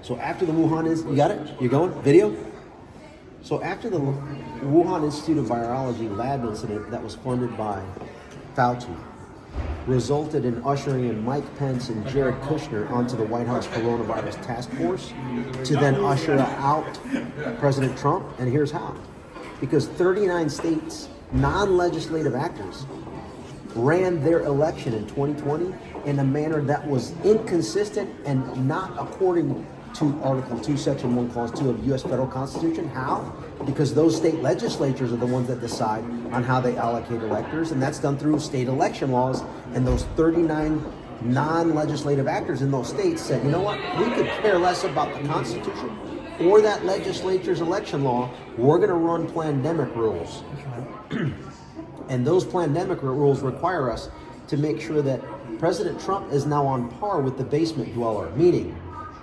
So after the Wuhan is, you got it? You going? Video? So after the Wuhan Institute of Virology lab incident that was funded by Fauci resulted in ushering in Mike Pence and Jared Kushner onto the White House coronavirus task force to then usher out President Trump. And here's how. Because 39 states, non-legislative actors, ran their election in 2020 in a manner that was inconsistent and not according to Article 2, Section 1, Clause 2 of the U.S. Federal Constitution. How? Because those state legislatures are the ones that decide on how they allocate electors, and that's done through state election laws. And those 39 non-legislative actors in those states said, you know what, we could care less about the Constitution or that legislature's election law. We're going to run Plandemic rules. And those Plandemic rules require us to make sure that President Trump is now on par with the basement dweller, meaning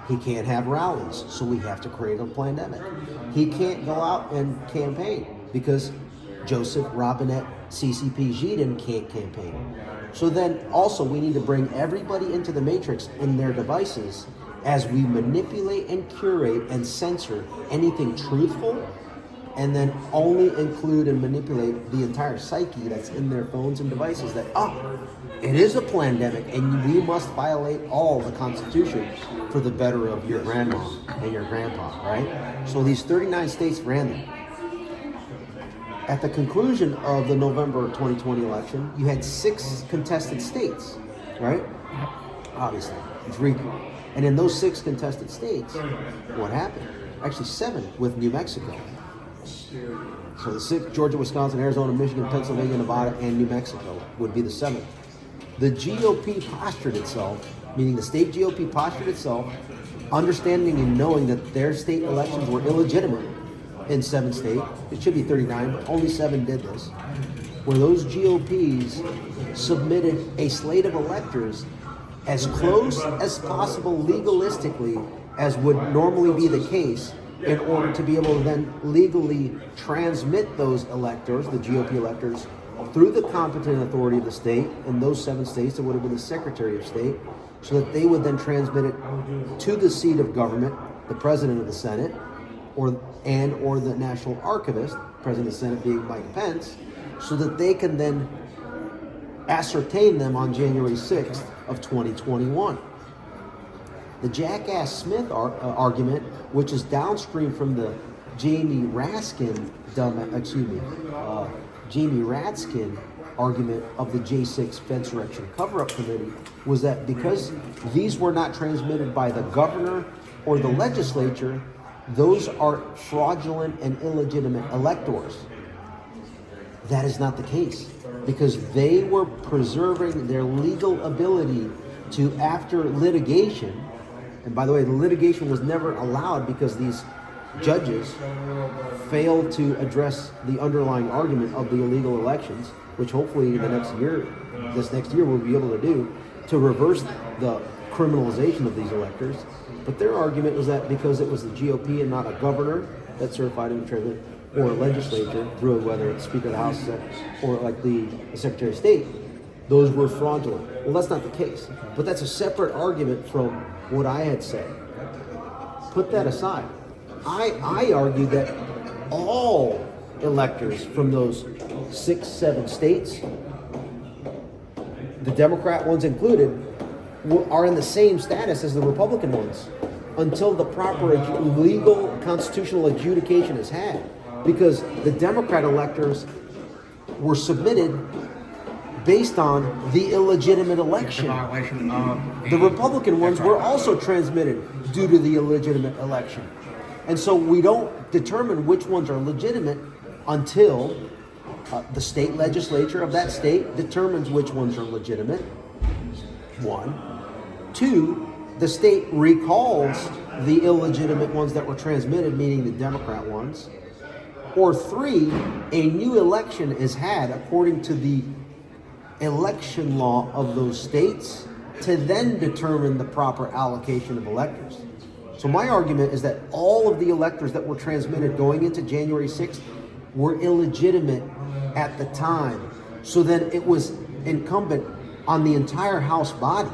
he can't have rallies, so we have to create a pandemic. He can't go out and campaign because Joseph Robinette CCP Giden can't campaign. So then also we need to bring everybody into the matrix in their devices as we manipulate and curate and censor anything truthful, and then only include and manipulate the entire psyche that's in their phones and devices that, it is a pandemic and we must violate all the Constitution for the better of your grandma and your grandpa, right? So these 39 states ran them. At the conclusion of the November 2020 election, you had 6 contested states, right? Obviously, it's recall. And in those 6 contested states, what happened? Actually 7 with New Mexico. So the 6, Georgia, Wisconsin, Arizona, Michigan, Pennsylvania, Nevada, and New Mexico would be the 7th. The GOP postured itself, meaning the state GOP postured itself, understanding and knowing that their state elections were illegitimate in 7 states. It should be 39, but only 7 did this. Where those GOPs submitted a slate of electors as close as possible legalistically as would normally be the case, in order to be able to then legally transmit those electors, the GOP electors, through the competent authority of the state. In those 7 states, it would have been the Secretary of State, so that they would then transmit it to the seat of government, the President of the Senate, or the National Archivist, President of the Senate being Mike Pence, so that they can then ascertain them on January 6th of 2021. The Jackass Smith argument, which is downstream from the Jamie Raskin argument of the J6 Fedsurrection Cover-Up Committee, was that because these were not transmitted by the governor or the legislature, those are fraudulent and illegitimate electors. That is not the case, because they were preserving their legal ability to, after litigation. And by the way, the litigation was never allowed because these judges failed to address the underlying argument of the illegal elections, which hopefully this next year we'll be able to do, to reverse the criminalization of these electors. But their argument was that because it was the GOP and not a governor that certified them or a legislature, through whether it's Speaker of the House or like the Secretary of State, those were fraudulent. Well, that's not the case. But that's a separate argument from what I had said. Put that aside. I argue that all electors from those 6, 7 states, the Democrat ones included, are in the same status as the Republican ones until the proper legal constitutional adjudication is had. Because the Democrat electors were submitted based on the illegitimate election. The Republican ones were also transmitted due to the illegitimate election. And so we don't determine which ones are legitimate until the state legislature of that state determines which ones are legitimate. 1. 2, the state recalls the illegitimate ones that were transmitted, meaning the Democrat ones. Or 3, a new election is had according to the election law of those states to then determine the proper allocation of electors. So my argument is that all of the electors that were transmitted going into January 6th were illegitimate at the time. So then it was incumbent on the entire House body,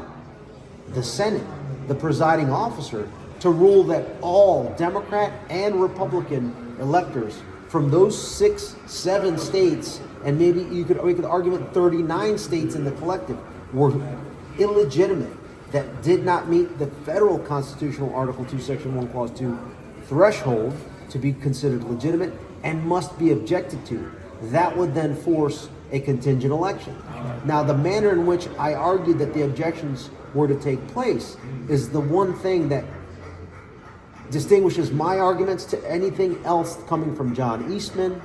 the Senate, the presiding officer, to rule that all Democrat and Republican electors from those 6, 7 states, and maybe we could argue 39 states in the collective, were illegitimate, that did not meet the federal constitutional Article 2, Section 1, Clause 2 threshold to be considered legitimate and must be objected to. That would then force a contingent election. Now, the manner in which I argued that the objections were to take place is the one thing that distinguishes my arguments to anything else coming from John Eastman,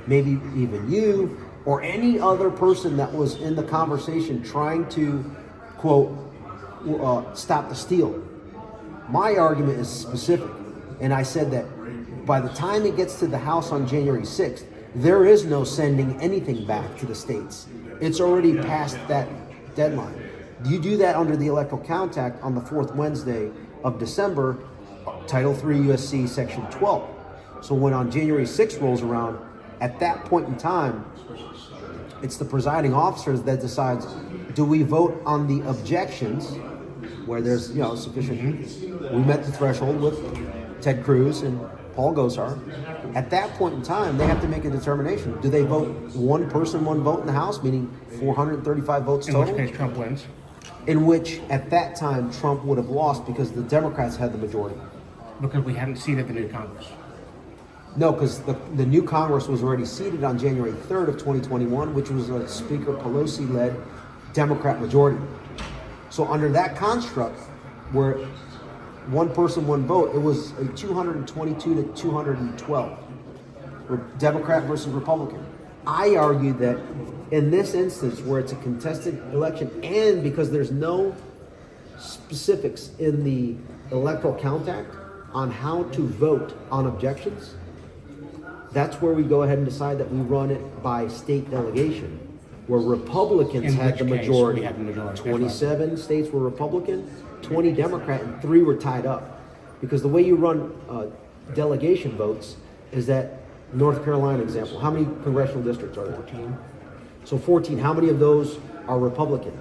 maybe even you, or any other person that was in the conversation trying to, quote, stop the steal. My argument is specific, and I said that by the time it gets to the House on January 6th, there is no sending anything back to the states. It's already past that deadline. You do that under the Electoral Count Act on the 4th Wednesday of December, Title 3 USC Section 12. So when on January 6th rolls around, at that point in time, it's the presiding officers that decides, do we vote on the objections where there's sufficient, we met the threshold with Ted Cruz and Paul Gosar. At that point in time, they have to make a determination. Do they vote one person, one vote in the House, meaning 435 votes total? In which case Trump wins. In which, at that time, Trump would have lost because the Democrats had the majority. Because we haven't seated the new Congress. No, because the new Congress was already seated on January 3rd of 2021, which was a Speaker Pelosi-led Democrat majority. So under that construct, where one person, one vote, it was a 222 to 212, Democrat versus Republican. I argued that in this instance, where it's a contested election, and because there's no specifics in the Electoral Count Act on how to vote on objections, that's where we go ahead and decide that we run it by state delegation, where Republicans had the majority. 27 states were Republican, 20 Democrat, and 3 were tied up. Because the way you run delegation votes is that North Carolina example, how many congressional districts are there? 14. So 14, how many of those are Republican?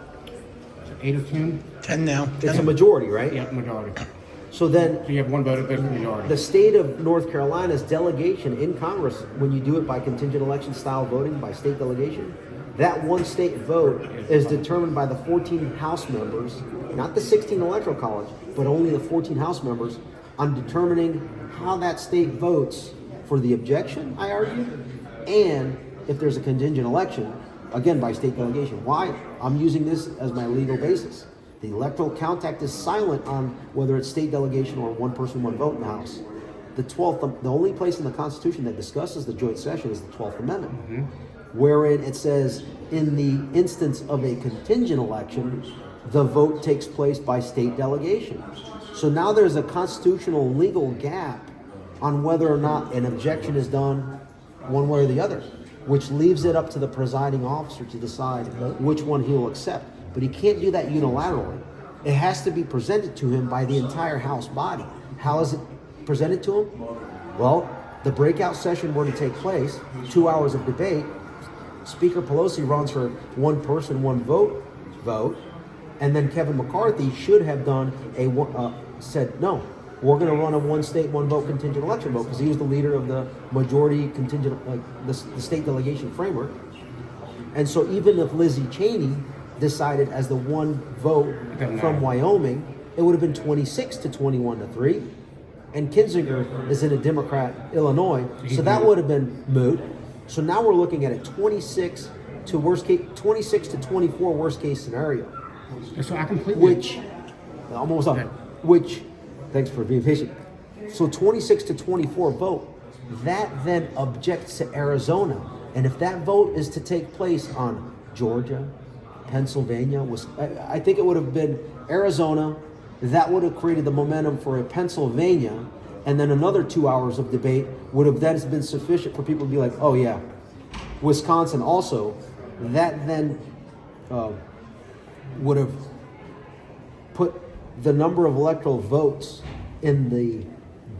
8 or 10? 10 now. It's a majority, right? Yeah, majority. So then So you have one vote if there's a majority. the state of North Carolina's delegation in Congress, when you do it by contingent election style voting, by state delegation, that one state vote is determined by the 14 House members, not the 16 Electoral College, but only the 14 House members, on determining how that state votes for the objection, I argue, and if there's a contingent election, again, by state delegation. Why? I'm using this as my legal basis. The Electoral Count Act is silent on whether it's state delegation or one person, one vote in the House. The 12th, the only place in the Constitution that discusses the joint session is the 12th Amendment, wherein it says in the instance of a contingent election, the vote takes place by state delegation. So now there's a constitutional legal gap on whether or not an objection is done one way or the other, which leaves it up to the presiding officer to decide which one he will accept. But he can't do that unilaterally. It has to be presented to him by the entire House body. How is it presented to him? Well, the breakout session were to take place, 2 hours of debate. Speaker Pelosi runs for one person, one vote, and then Kevin McCarthy should have done said, no, we're going to run a one state, one vote contingent election vote, because he was the leader of the majority contingent, the state delegation framework. And so even if Lizzie Cheney decided as the one vote from Wyoming, it would have been 26 to 21 to 3. And Kinzinger is in a Democrat, Illinois, so that would have been moot. So now we're looking at a 26 to 24 worst case scenario. So I completely... Which, almost up, which, thanks for being patient. So 26 to 24 vote, that then objects to Arizona. And if that vote is to take place on Georgia, Pennsylvania, I think it would have been Arizona, that would have created the momentum for a Pennsylvania, and then another 2 hours of debate would have then been sufficient for people to be like, oh yeah, Wisconsin also. That then would have put the number of electoral votes in the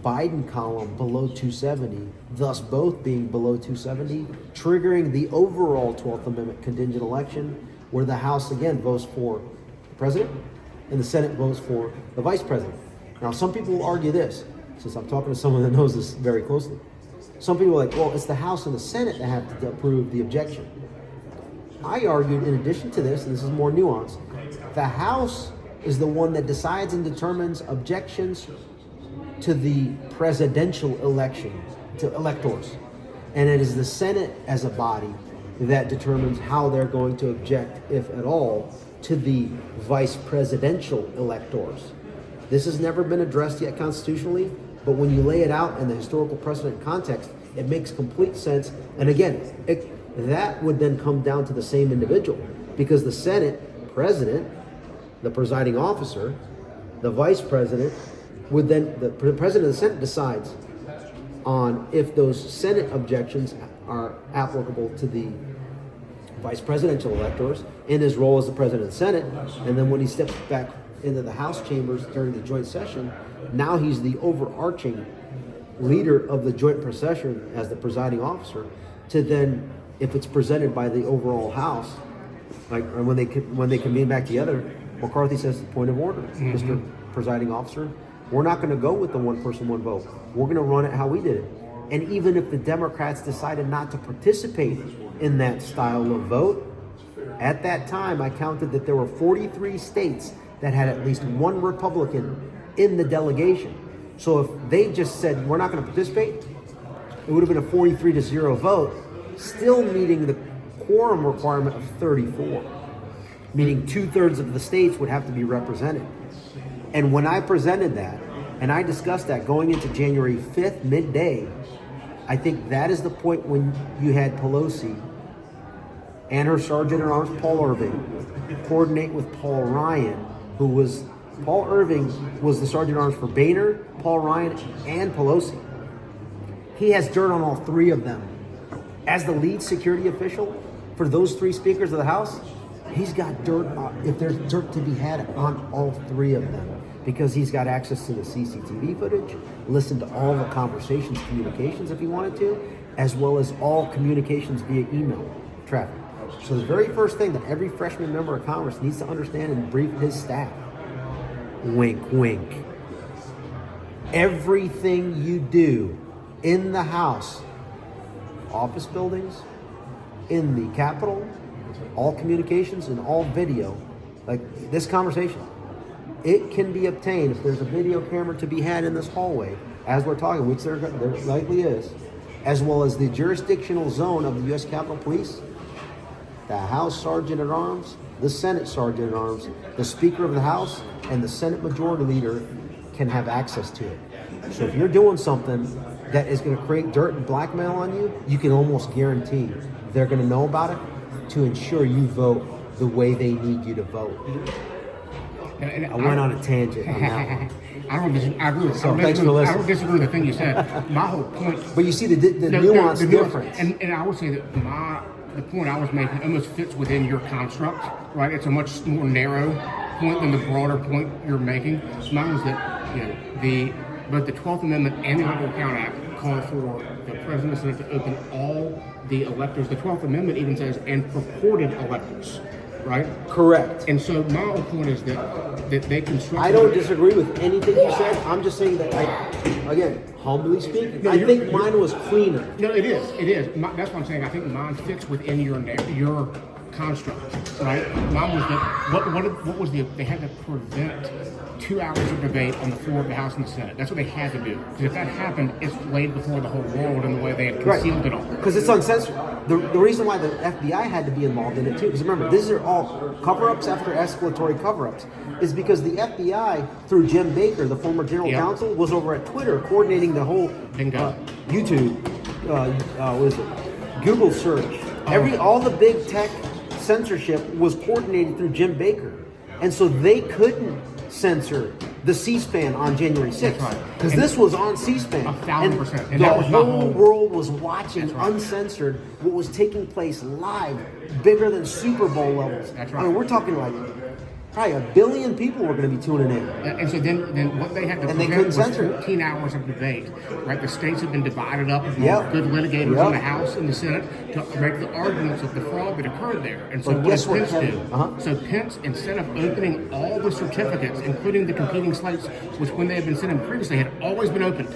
Biden column below 270, thus both being below 270, triggering the overall 12th Amendment contingent election, where the House again votes for the president and the Senate votes for the vice president. Now, some people will argue this, since I'm talking to someone that knows this very closely. Some people are like, well, it's the House and the Senate that have to approve the objection. I argued, in addition to this, and this is more nuanced, the House is the one that decides and determines objections to the presidential election, to electors. And it is the Senate as a body that determines how they're going to object, if at all, to the vice presidential electors. This has never been addressed yet constitutionally, but when you lay it out in the historical precedent context, it makes complete sense. And again, that would then come down to the same individual, because the Senate president, the presiding officer, the vice president, would then, the president of the Senate decides on if those Senate objections are applicable to the vice presidential electors in his role as the president of the Senate. And then when he steps back into the House chambers during the joint session, now he's the overarching leader of the joint procession as the presiding officer, to then, if it's presented by the overall House, like when they convene back together, McCarthy says, point of order, Mr. Presiding Officer, we're not going to go with the one person, one vote. We're going to run it how we did it. And even if the Democrats decided not to participate in that style of vote, at that time I counted that there were 43 states that had at least one Republican in the delegation. So if they just said, we're not going to participate, it would have been a 43-0 vote, still meeting the quorum requirement of 34, meaning 2/3 of the states would have to be represented. And when I presented that, and I discussed that going into January 5th, midday, I think that is the point when you had Pelosi and her Sergeant-at-Arms, Paul Irving, coordinate with Paul Ryan, Paul Irving was the Sergeant-at-Arms for Boehner, Paul Ryan, and Pelosi. He has dirt on all three of them. As the lead security official for those three speakers of the House, he's got dirt, if there's dirt to be had, on all three of them, because he's got access to the CCTV footage, listened to all the conversations, communications if he wanted to, as well as all communications via email traffic. So the very first thing that every freshman member of Congress needs to understand and brief his staff, wink, wink, everything you do in the House, office buildings, in the Capitol, all communications and all video, like this conversation, it can be obtained if there's a video camera to be had in this hallway as we're talking, which there likely is, as well as the jurisdictional zone of the U.S. Capitol Police, the House Sergeant-at-Arms, the Senate Sergeant-at-Arms, the Speaker of the House, and the Senate Majority Leader can have access to it. So if you're doing something that is going to create dirt and blackmail on you, you can almost guarantee they're going to know about it to ensure you vote the way they need you to vote. And I went on a tangent on that one. I agree with So thanks for listening. I don't disagree with the thing you said. My whole point. But you see the nuance difference. And I would say that the point I was making almost fits within your construct, right? It's a much more narrow point than the broader point you're making. Mine was that both the 12th Amendment and the Electoral Count Act call for the President and Senate to open all the electors. The 12th Amendment even says, and purported electors, right? Correct. And so my whole point is that they construct. I don't disagree with anything you said. I'm just saying that, again, humbly speaking, I think mine was cleaner. No, it is. That's what I'm saying. I think mine fits within your construct, right? Mine was that what was they had to prevent 2 hours of debate on the floor of the House and the Senate. That's what they had to do. Because if that happened, it's laid before the whole world in the way they had concealed it all. Because it's uncensored. The reason why the FBI had to be involved in it too, because remember, these are all cover-ups after escalatory cover-ups, is because the FBI, through Jim Baker, the former general counsel, was over at Twitter coordinating the whole YouTube, what is it, Google search. All the big tech censorship was coordinated through Jim Baker. And so they couldn't censor the C-SPAN on January 6th. Because this was on C-SPAN. 1,000%. And the whole world was watching uncensored what was taking place live, bigger than Super Bowl levels. That's right. I mean, we're talking like probably 1 billion people were going to be tuning in. And so then what they had to And they prevent couldn't was censor it. 14 hours of debate, right? The states have been divided up with Yep. good litigators Yep. in the House and the Senate to make the arguments of the fraud that occurred there. And so But what guess did what, Pence Kevin? do? Uh-huh. So Pence, instead of opening all the certificates, including the competing slates, which when they had been sent in previously had always been opened,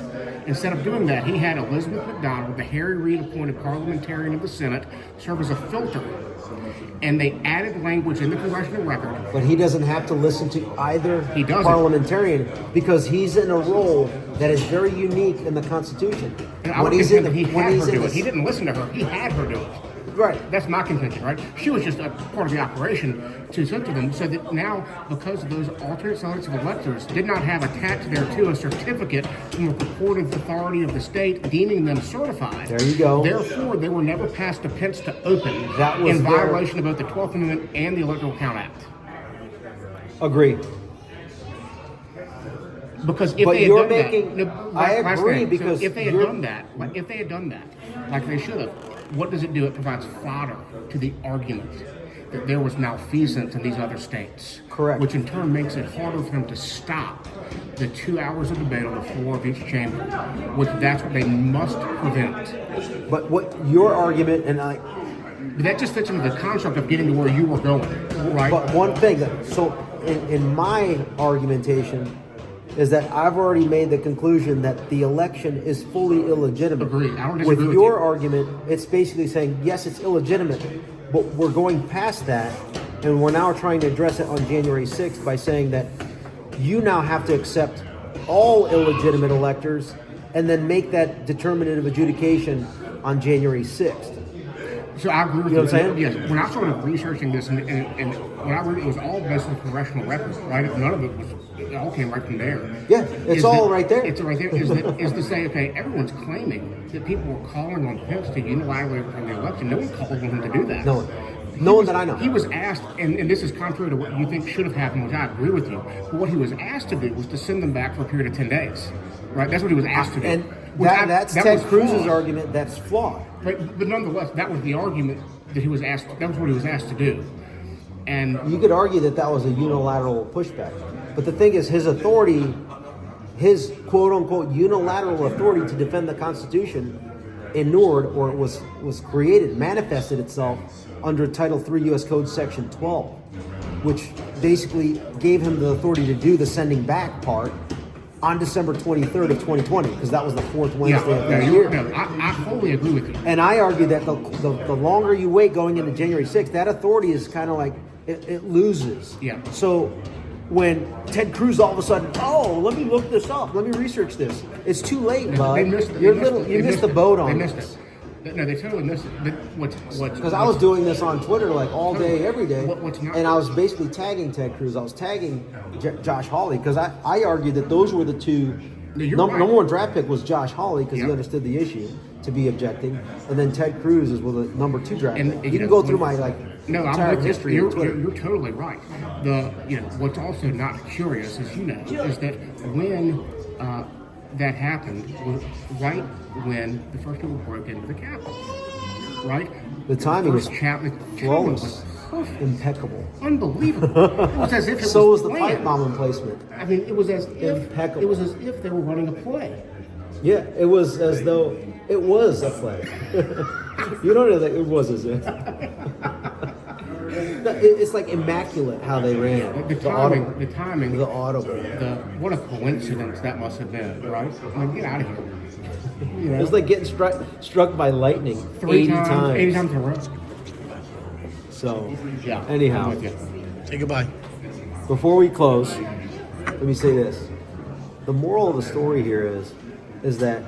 instead of doing that, he had Elizabeth McDonald, the Harry Reid appointed parliamentarian of the Senate, serve as a filter. And they added language in the congressional record. But he doesn't have to listen to either He doesn't. parliamentarian because he's in a role that is very unique in the Constitution. And I would contend that he had her do it. this- He didn't listen to her. He had her do it. Right. That's my contention, right? She was just a part of the operation to censor them, so that now, because those alternate slates of electors did not have attached thereto a certificate from a purported authority of the state deeming them certified. There you go. Therefore, they were never passed to Pence to open That was in their- violation of both the 12th Amendment and the Electoral Count Act. Agree. Because if But they had you're done making- that, I last agree, thing, because so if they had you're- done that, like they should have, what does it do? It provides fodder to the argument that there was malfeasance in these other states. Correct. Which in turn makes it harder for them to stop the 2 hours of debate on the floor of each chamber, which that's what they must prevent. But what your argument, and I, But that just fits into the construct of getting to where you were going, right? but one thing, so in my argumentation, is that I've already made the conclusion that the election is fully illegitimate. Agreed. I don't disagree With with your you. argument, it's basically saying, yes, it's illegitimate, but we're going past that, and we're now trying to address it on January 6th by saying that you now have to accept all illegitimate electors and then make that determinative adjudication on January 6th. So I agree with You know what I'm saying? Yes. When I started researching this, and when I read it was all based on congressional records, right? None of it was. It all came right from there. Yeah, it's all right there. It's right there. Is to say, okay, everyone's claiming that people were calling on Pence to unilaterally overturn the election. No one called on him to do that. No one. No one that I know. He was asked, and this is contrary to what you think should have happened, which I agree with you. But what he was asked to do was to send them back for a period of 10 days. Right? That's what he was asked to do. And Which that's that Ted was Cruz's flawed. argument. That's flawed. But nonetheless, that was the argument that he was asked. That was what he was asked to do. And You could argue that that was a unilateral pushback. But the thing is, his authority, his quote-unquote unilateral authority to defend the Constitution inured, or was created, manifested itself under Title III U.S. Code Section 12, which basically gave him the authority to do the sending back part on December 23rd of 2020, because that was the fourth Wednesday of that year. I fully agree with you. And I argue that the longer you wait going into January 6th, that authority is kind of like, it loses. Yeah. So when Ted Cruz all of a sudden, let me look this up, let me research this, it's too late, bud. They missed it. You They missed the boat on They this. missed it. No, they totally missed it. Because I was doing this on Twitter like all day, every day, What's not- and I was basically tagging Ted Cruz. I was tagging Josh Hawley, because I argued that those were the two. No, you're Number right. one draft pick was Josh Hawley, because he Yep. understood the issue to be objecting, and then Ted Cruz is with the number 2 draft And, pick. you You can know, go through my No, I'm entire with history you. of Twitter. You're totally right. What's also not curious, as you know, is that when that happened was right when the first people broke into the Capitol. Right? The timing was the timing flawless, was perfect. impeccable. Unbelievable. It was as if it So was was the pipe planned. bomb emplacement. I mean, it was as if Impeccable. it was as if they were running a play. Yeah, it was as though it was a play. You don't know that it was as if. No, it's like immaculate how they ran. The timing, the timing, The audible. what a coincidence that must have been, right? I mean, get out of here. You know? It was like getting struck by lightning 80 times. 80 times in a row. So, Yeah. anyhow, I'm with you. Say goodbye. before we close, let me say this. The moral of the story here is that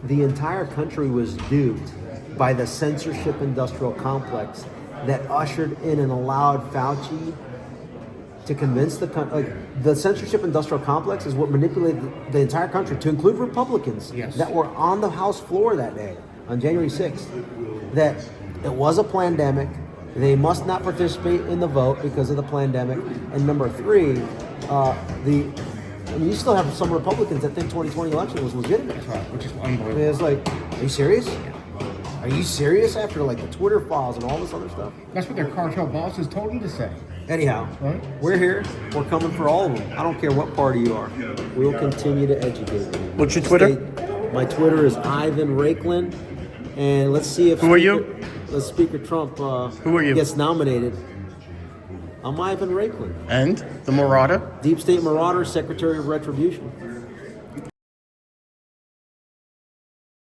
the entire country was duped by the censorship industrial complex that ushered in and allowed Fauci to convince the censorship industrial complex is what manipulated the entire country, to include Republicans Yes. that were on the House floor that day on January 6th, that it was a plandemic. They must not participate in the vote because of the plandemic. And number 3, you still have some Republicans that think 2020 election was legitimate. That's right, which is I mean, unbelievable. it's like, are you serious? Are you serious after like the Twitter files and all this other stuff? That's what their cartel bosses told them to say. Anyhow, Right. we're here. We're coming for all of them. I don't care what party you are. We will continue to educate you. What's your Twitter? My Twitter is Ivan Raiklin. And let's see if Who are you? Speaker Trump Who are you? gets nominated. I'm Ivan Raiklin, And the Marauder? Deep State Marauder, Secretary of Retribution.